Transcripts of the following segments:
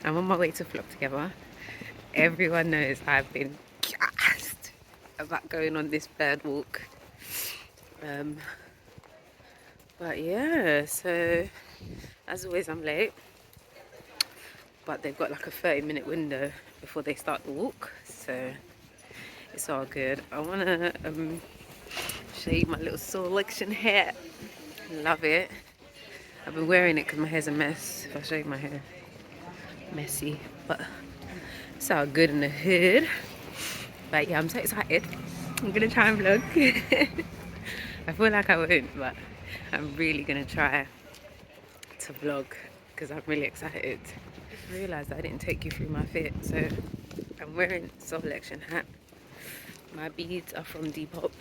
I'm on my way to Flock Together. Everyone knows I've been gassed about going on this bird walk. But yeah, so as always I'm late, but they've got like a 30-minute window before they start the walk, so it's all good. I want to show you my little selection hat. Love it. I've been wearing it because my hair's a mess. If I show you my hair, messy, but it's all good in the hood. But yeah, I'm so excited. I'm gonna try and vlog. I feel like I won't, but I'm really gonna try to vlog because I'm really excited. I realised I didn't take you through my fit, so I'm wearing selection hat. My beads are from Depop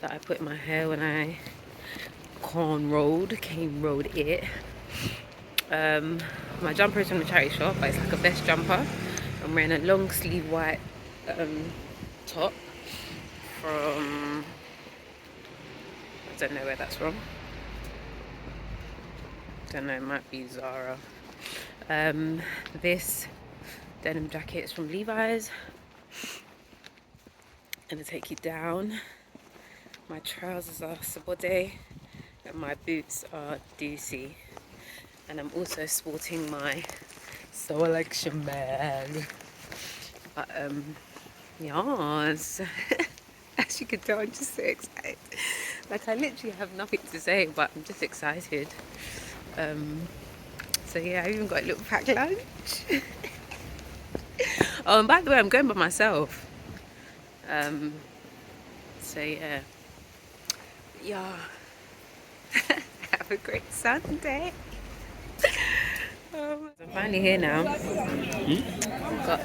that I put in my hair when I cane rolled it. My jumper is from the charity shop, but it's like a vest jumper. I'm wearing a long sleeve white top from, I don't know where that's from. Don't know, it might be Zara. This denim jacket is from Levi's. Gonna take you down. My trousers are Sabode and my boots are Doocy. And I'm also sporting my selection bag. But yes. As you can tell, I'm just so excited. Like, I literally have nothing to say, but I'm just excited. So yeah, I even got a little packed lunch. Oh, and by the way, I'm going by myself. So yeah. Have a great Sunday. I'm finally here now. I've got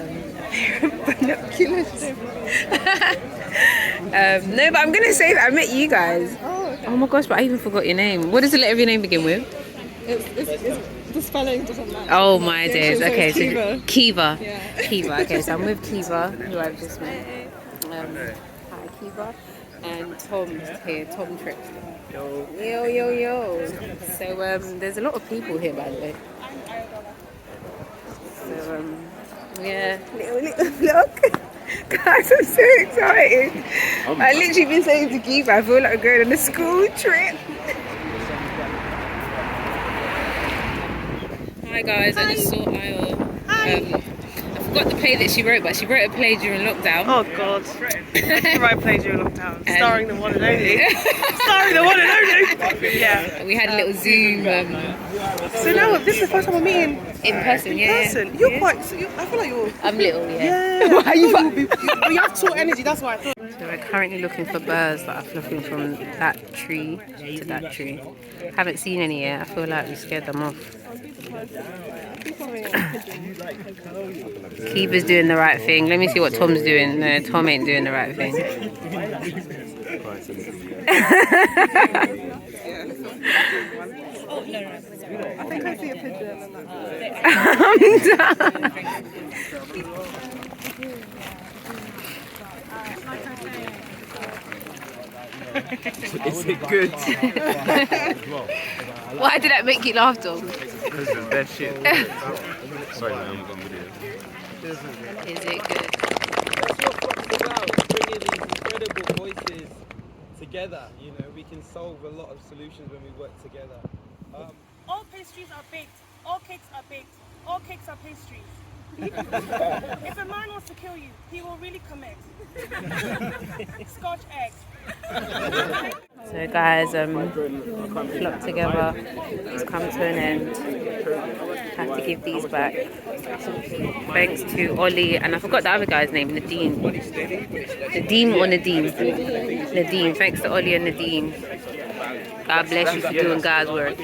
binoculars. No, but I'm gonna say that I met you guys. Oh my gosh, but I even forgot your name. What does the letter of your name begin with? It's the spelling doesn't matter. Oh my days. Okay, so Kiva. Yeah. Kiva. Okay, so I'm with Kiva, who I've just met. Hi, Kiva. And Tom's here. Tom Trips. Yo. So there's a lot of people here, by the way. So yeah, little vlog. Guys, I'm so excited. I literally been saying to Kiva, I feel like I'm going on a school trip. Hi guys, I just saw Ayo. I forgot the play that she wrote, but she wrote a play during lockdown. Oh god. I did write a play during lockdown. Starring the one and only. Starring the one and only. Yeah. We had a little Zoom. So now this is the first time we're meeting In person. You're quite. I feel like you're. I'm little, yeah. Yeah. Why are you have tall energy. That's why I thought. So we're currently looking for birds that are flocking from that tree to that tree. Haven't seen any yet. I feel like we scared them off. Kiva's doing the right thing. Let me see what Tom's doing. No, Tom ain't doing the right thing. I think I see a pigeon. I'm done. Is it good? Why did that make you laugh, Tom? Because it's best shit. Sorry, man, I'm on video. Is it good? Bringing these incredible voices together, you know, we can solve a lot of solutions when we work together. All pastries are baked. All cakes are baked. All cakes are pastries. If a man wants to kill you, he will really commit. Scotch eggs. So guys, Flock Together has come to an end. Have to give these back. Thanks to Ollie, and I forgot the other guy's name, Nadeem. Nadeem or Nadeem? Nadeem. Thanks to Ollie and Nadeem. God bless you for doing God's work.